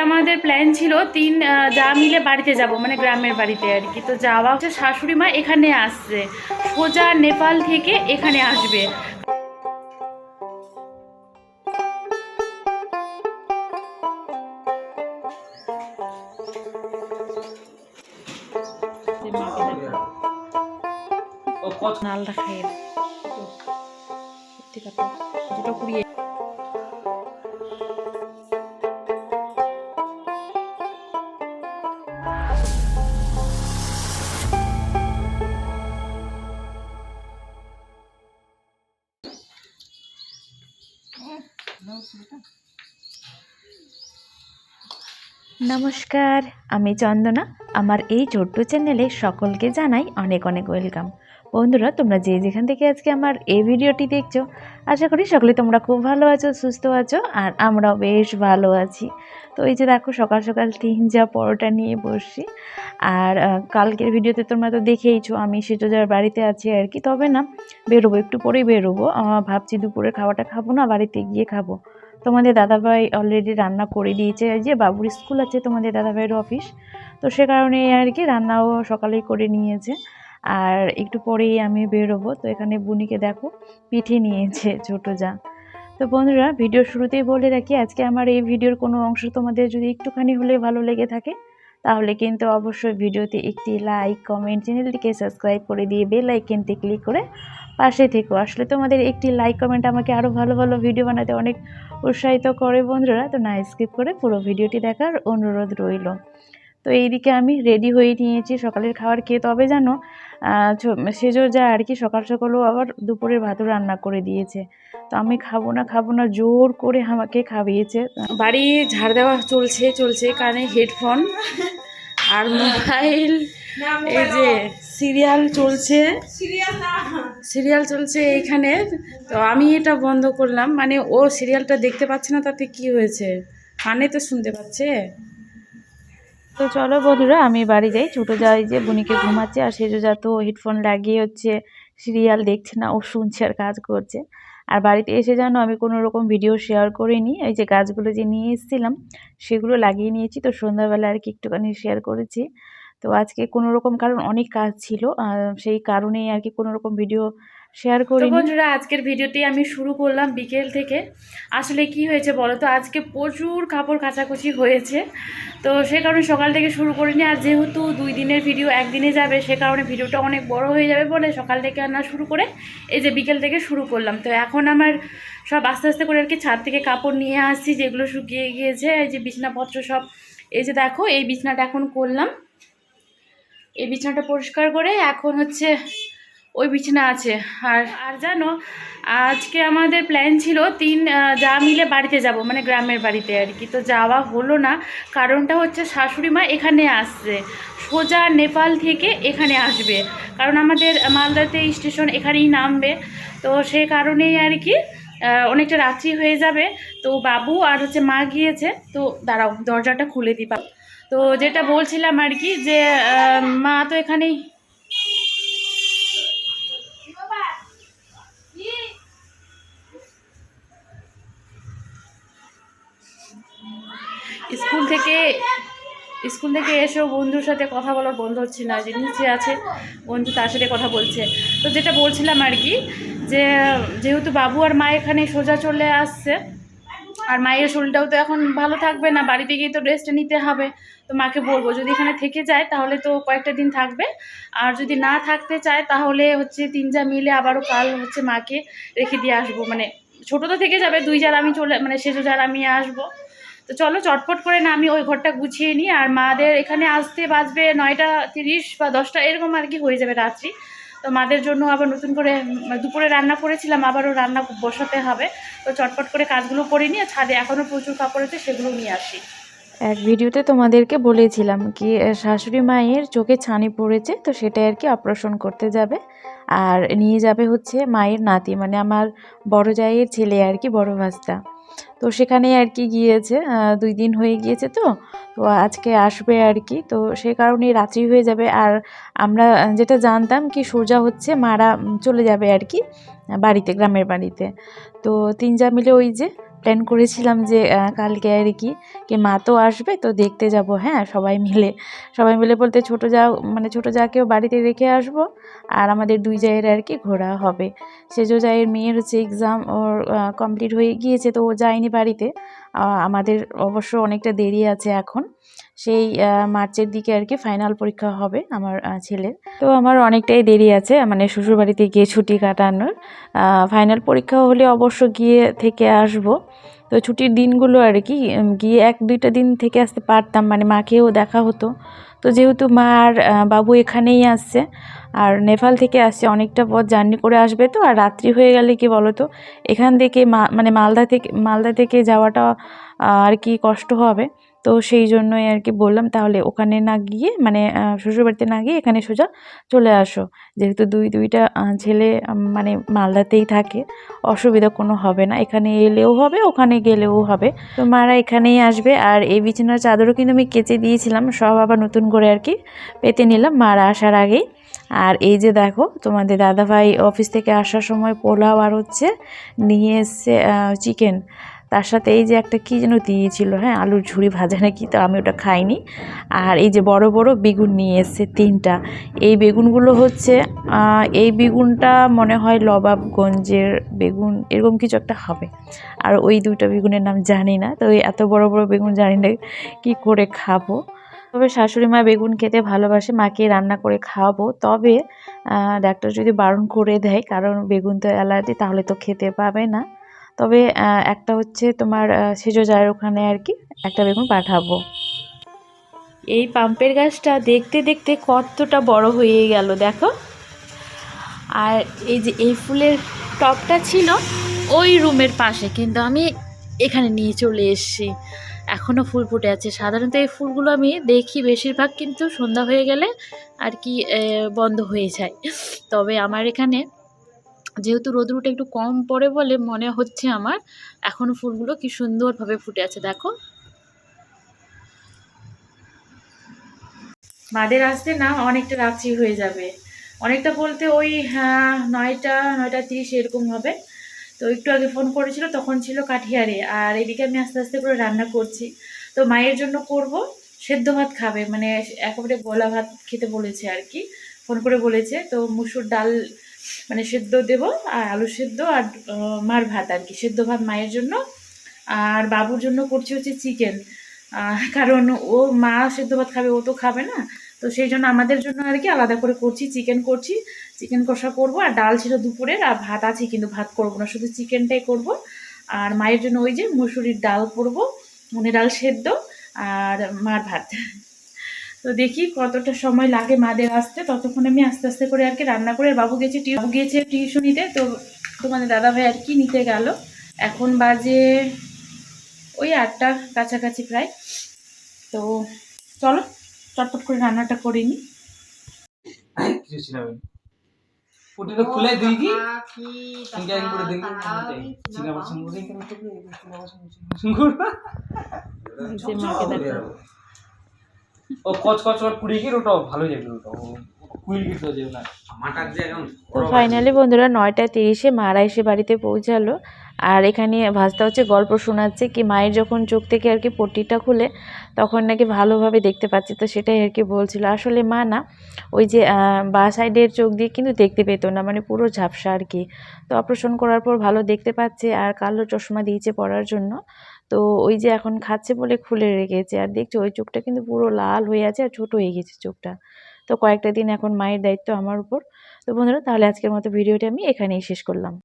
আমাদের প্ল্যান ছিল যা মিলে বাড়িতে যাব, মানে গ্রামের বাড়িতে আর কি। তো যাওয়া হচ্ছে, শাশুড়ি মা এখানে আসছে, সোজা নেপাল থেকে এখানে আসবে। নালটা খাইয়ে দুটো কুড়িয়ে। নমস্কার, আমি চন্দনা। আমার এই ছোট্ট চ্যানেলে সকলকে জানাই অনেক অনেক ওয়েলকাম। বন্ধুরা, তোমরা যে যেখান থেকে আজকে আমার এই ভিডিওটি দেখছো, আশা করি সকলে তোমরা খুব ভালো আছো, সুস্থ আছো, আর আমরাও বেশ ভালো আছি। তো এই যে দেখো, সকাল সকাল তিনজা পরোটা নিয়ে বসছি। আর কালকের ভিডিওতে তোমরা তো দেখেইছো আমি সেজোজার বাড়িতে আছি আর কি। তবে না, বেরোবো, একটু পরেই বেরোবো। ভাবছি দুপুরে খাওয়াটা খাবো না, বাড়িতে গিয়ে খাবো। তোমাদের দাদাভাই অলরেডি রান্না করে দিয়েছে। এই যে বাবুর স্কুল আছে, তোমাদের দাদাভাইয়ের অফিস, তো সে কারণে আর কি রান্নাও সকালেই করে নিয়েছে। আর একটু পরেই আমি বেরোবো। তো এখানে বুনিকে দেখো, পিঠে নিয়েছে ছোটো যা। তো বন্ধুরা, ভিডিওর শুরুতেই বলে রাখি, আজকে আমার এই ভিডিওর কোনো অংশ তোমাদের যদি একটুখানি হলে ভালো লেগে থাকে, তাহলে কিন্তু অবশ্যই ভিডিওতে একটি লাইক, কমেন্ট, চ্যানেলটিকে সাবস্ক্রাইব করে দিয়ে বেল আইকনটি ক্লিক করে পাশে থেকো। আসলে তোমাদের একটি লাইক, কমেন্ট আমাকে আরও ভালো ভালো ভিডিও বানাতে অনেক উৎসাহিত করে বন্ধুরা। তো না স্কিপ করে পুরো ভিডিওটি দেখার অনুরোধ রইল। তো এইদিকে আমি রেডি হয়ে নিয়েছি সকালের খাবার খেয়ে। তবে জানো, সেজো যা আর কি সকাল সকালও আবার দুপুরের ভাতও রান্না করে দিয়েছে। তো আমি খাবো না জোর করে আমাকে খাইয়েছে। বাড়ি ঝাড় দেওয়া চলছে, কানে হেডফোন আর মোবাইল। এই যে সিরিয়াল চলছে এইখানে। তো আমি এটা বন্ধ করলাম, মানে ও সিরিয়ালটা দেখতে পাচ্ছে না, তাতে কি হয়েছে, কানে তো শুনতে পাচ্ছে। তো চলো বন্ধুরা, আমি বাড়ি যাই। ছোটো যাই যে বুনিকে ঘুমাচ্ছে, আর সেজো যা তো হেডফোন লাগিয়ে হচ্ছে সিরিয়াল দেখছে না, ও শুনছে আর কাজ করছে। আর বাড়িতে এসে জানো, আমি কোনো রকম ভিডিও শেয়ার করিনি। এই যে গাছগুলো যে নিয়ে এসেছিলাম, সেগুলো লাগিয়ে নিয়েছি। তো সন্ধ্যাবেলা আর কি একটুখানি শেয়ার করেছি। তো আজকে কোনো রকম, কারণ অনেক কাজ ছিল, সেই কারণেই আর কি কোনো রকম ভিডিও শেয়ার তো করিনি। বন্ধুরা, আজকের ভিডিওটি আমি শুরু করলাম বিকেল থেকে। আসলে কি হয়েছে বলো তো, আজকে প্রচুর কাপড় কাচাকুচি হয়েছে, তো সে কারণে সকাল থেকে শুরু করিনি। আর যেহেতু 2 দিনের ভিডিও একদিনে যাবে, সে কারণে ভিডিওটা অনেক বড় হয়ে যাবে বলে সকাল থেকে আনা শুরু করে এই যে বিকেল থেকে শুরু করলাম। তো এখন আমার সব আস্তে আস্তে করে আর কি ছাদ থেকে কাপড় নিয়ে আসছি, যেগুলো শুকিয়ে গিয়েছে। এই যে বিছনাপত্র সব, এই যে দেখো, এই বিছনাটা এখন করলাম। এই বিছানাটা পরিষ্কার করে এখন হচ্ছে ওই বিছানা আছে। আর জানো, আজকে আমাদের প্ল্যান ছিল যা মিলে বাড়িতে যাব, মানে গ্রামের বাড়িতে আর কি। তো যাওয়া হলো না, কারণটা হচ্ছে শাশুড়ি মা এখানে আসছে, সোজা নেপাল থেকে এখানে আসবে। কারণ আমাদের মালদাতে স্টেশন এখানেই নামবে, তো সে কারণেই আর কি অনেকটা রাত্রি হয়ে যাবে। তো বাবু আর হচ্ছে মা গিয়েছে। তো দাঁড়াও, দরজাটা খুলে দিবা। তো যেটা বলছিলাম আর কি, যে মা তো এখানেই। স্কুল থেকে এসেও বন্ধুর সাথে কথা বলার বন্ধ হচ্ছে না, যে নিচে আছে বন্ধু, তার সাথে কথা বলছে। তো যেটা বলছিলাম আর কি, যে যেহেতু বাবু আর মা এখানে সোজা চলে আসছে, আর মায়ের শরীরটাও তো এখন ভালো থাকবে না, বাড়িতে গিয়ে তো রেস্ট নিতে হবে। তো মাকে বলবো যদি এখানে থেকে যায় তাহলে তো কয়েকটা দিন থাকবে, আর যদি না থাকতে চায় তাহলে হচ্ছে 3 যা মিলে আবারও কাল হচ্ছে মাকে রেখে দিয়ে আসবো। মানে ছোটো তো থেকে যাবে, 2 যার আমি মানে সেজো যার আমি আসবো। তো চলো চটপট করে না আমি ওই ঘরটা গুছিয়ে নিই। আর মাদের এখানে আসতে বাজবে 9:30 বা 10টা এরকম আর কি হয়ে যাবে রাত্রি। তো মাদের জন্য আবার নতুন করে দুপুরে রান্না করেছিলাম, আবারও রান্না বসাতে হবে। তো চটপট করে কাজগুলো করে নিয়ে ছাদে এখনও প্রচুর কাপড় আছে, সেগুলো নিয়ে আসি। এক ভিডিওতে তোমাদেরকে বলেছিলাম কি, শাশুড়ি মায়ের চোখে ছানি পড়েছে, তো সেটা আর কি অপারেশন করতে যাবে। আর নিয়ে যাবে হচ্ছে মায়ের নাতি, মানে আমার বড় জায়ের ছেলে আর কি, বড় ভাস্তা। তো সেখানে আর কি গিয়েছে, 2 দিন হয়ে গিয়েছে। তো তো আজকে আসবে আর কি। তো সেই কারণেই রাত্রি হয়ে যাবে। আর আমরা যেটা জানতাম কি, সোজা হচ্ছে মারা চলে যাবে আর কি বাড়িতে, গ্রামের বাড়িতে। তো 3 যা মিলে ওই যে প্ল্যান করেছিলাম যে কালকে আর কি মা তো আসবে, তো দেখতে যাব, হ্যাঁ সবাই মিলে বলতে ছোটো যাকেও বাড়িতে রেখে আসবো, আর আমাদের দুই জায়ের আর কি ঘোরা হবে। সেজো জায়ের মেয়ের হচ্ছে এক্সাম ওর কমপ্লিট হয়ে গিয়েছে, তো ও যায়নি বাড়িতে। আমাদের অবশ্য অনেকটা দেরি আছে এখন, সেই মার্চের দিকে আর কি ফাইনাল পরীক্ষা হবে আমার ছেলের। তো আমার অনেকটাই দেরি আছে, মানে শ্বশুরবাড়িতে গিয়ে ছুটি কাটানোর। ফাইনাল পরীক্ষা হলে অবশ্য গিয়ে থেকে আসব। তো ছুটির দিনগুলো আর কি গিয়ে 1-2টা দিন থেকে আসতে পারতাম, মানে মাকেও দেখা হতো। তো যেহেতু মা আর বাবু এখানেই আসছে, আর নেপাল থেকে আসছে, অনেকটা পথ জার্নি করে আসবে, তো আর রাত্রি হয়ে গেলে কি বলো তো, এখান থেকে মানে মালদা থেকে যাওয়াটা আর কি কষ্ট হবে। তো সেই জন্যই আর কি বললাম তাহলে ওখানে না গিয়ে, মানে শ্বশুরবাড়িতে না গিয়ে এখানে সোজা চলে আসো, যেহেতু দুইটা ছেলে মানে মালদাতেই থাকে, অসুবিধা কোনো হবে না, এখানে এলেও হবে ওখানে গেলেও হবে। তো মারা এখানেই আসবে। আর এই বিছানার চাদরও কিন্তু আমি কেচে দিয়েছিলাম, সব আবার নতুন করে আর কি পেতে নিলাম মারা আসার আগেই। আর এই যে দেখো, তোমাদের দাদাভাই অফিস থেকে আসার সময় পোলাও আর হচ্ছে নিয়ে এসছে চিকেন, তার সাথে এই যে একটা কী যেন দিয়েছিল, হ্যাঁ আলুর ঝুড়ি ভাজা নাকি, তো আমি ওটা খাইনি। আর এই যে বড় বড় বেগুন নিয়ে এসছে 3টা। এই বেগুনগুলো হচ্ছে এই বেগুনটা মনে হয় নবাবগঞ্জের বেগুন, এরকম কিছু একটা হবে। আর ওই 2টা বেগুনের নাম জানি না, তো ওই এত বড় বড় বেগুন জানি না কী করে খাবো। তবে শাশুড়ি মা বেগুন খেতে ভালোবাসে, মাকে রান্না করে খাওয়াবো, তবে ডাক্তার যদি বারণ করে দেয়, কারণ বেগুন তো অ্যালার্জি, তাহলে তো খেতে পাবে না। তবে একটা হচ্ছে তোমার সেজো জায়ের ওখানে আর কি একটা বেগুন পাঠাবো। এই পাম্পের গাছটা দেখতে দেখতে কতটা বড় হয়ে গেল দেখো। আর এই যে এই ফুলের টবটা ছিল ওই রুমের পাশে, কিন্তু আমি এখানে নিয়ে চলে এসেছি, এখনও ফুল ফুটে আছে। সাধারণত এই ফুলগুলো আমি দেখি বেশিরভাগ কিন্তু সন্ধ্যা হয়ে গেলে আর কি বন্ধ হয়ে যায়। তবে আমার এখানে যেহেতু রোদ্রুটা একটু কম পড়ে বলে মনে হচ্ছে আমার এখনও ফুলগুলো কি সুন্দরভাবে ফুটে আছে দেখো। মাদের আসতে না অনেকটা রাত্রি হয়ে যাবে, অনেকটা বলতে ওই 9টা 9:30 এরকম হবে। তো একটু আগে ফোন করেছিল, তখন ছিল কাঠিয়ারে, আর এদিকে আমি আস্তে আস্তে করে রান্না করছি। তো মায়ের জন্য করব সেদ্ধ ভাত খাবে, মানে একেবারে গলা ভাত খেতে বলেছে আর কি, ফোন করে বলেছে। তো মুসুর ডাল মানে সেদ্ধ দেব, আর আলু সেদ্ধ, আর মার ভাত আর কি, সেদ্ধ ভাত মায়ের জন্য। আর বাবুর জন্য করছি হচ্ছে চিকেন, কারণ ও মা সেদ্ধ ভাত খাবে, ও তো খাবে না। তো সেই জন্য আমাদের জন্য আর কি আলাদা করে করছি, চিকেন কষা করব। আর ডাল ছিল দুপুরের, আর ভাত আছে, কিন্তু ভাত করবো না, শুধু চিকেনটাই করব। আর মায়ের জন্য ওই যে মুসুরির ডাল করব, মানে ডাল সেদ্ধ, আর মার ভাত। তো দেখি কতটা সময় লাগে মাদের আসতে, ততক্ষণ আমি আস্তে আস্তে করে আর কি রান্না করে। বাবু গিয়েছে টিউশনিতে, তো তোমাদের দাদাভাই আর কি নিতে গেল। এখন বাজে ওই 8টা কাছাকাছি প্রায়। তো চলো চটপট করে রান্নাটা করে নিই। খুলে দিই কি করে দেখি চিনা পছন্দ করে কেন তো চিনা পছন্দ করে ও কচ কচ করে পুড়িয়ে গিয়ে ওটা ভালো যাবে, ওটা কুইল গিট তো যাবে না মাটার যে এখন। তো ফাইনালি বন্ধুরা 9:30 মারা এসে বাড়িতে পৌঁছালো। আর এখানে ভাস্তা হচ্ছে গল্প শোনাচ্ছে কি মায়ের যখন চোখ থেকে আর কি পট্টিটা খুলে তখন নাকি ভালোভাবে দেখতে পাচ্ছে, তো সেটাই আর কি বলছিল। আসলে মা না ওই যে বাঁ সাইডের চোখ দিয়ে কিন্তু দেখতে পেত না, মানে পুরো ঝাপসা আর কি। তো অপারেশন করার পর ভালো দেখতে পাচ্ছে, আর কালো চশমা দিয়েছে পরার জন্য। তো ওই যে এখন খাচ্ছে বলে খুলে রেখেছে, আর দেখছো ওই চোখটা কিন্তু পুরো লাল হয়ে আছে আর ছোট হয়ে গেছে চোখটা। তো কয়েকটা দিন এখন মায়ের দায়িত্ব আমার উপর। তো বন্ধুরা তাহলে আজকের মতো ভিডিওটি আমি এখানেই শেষ করলাম।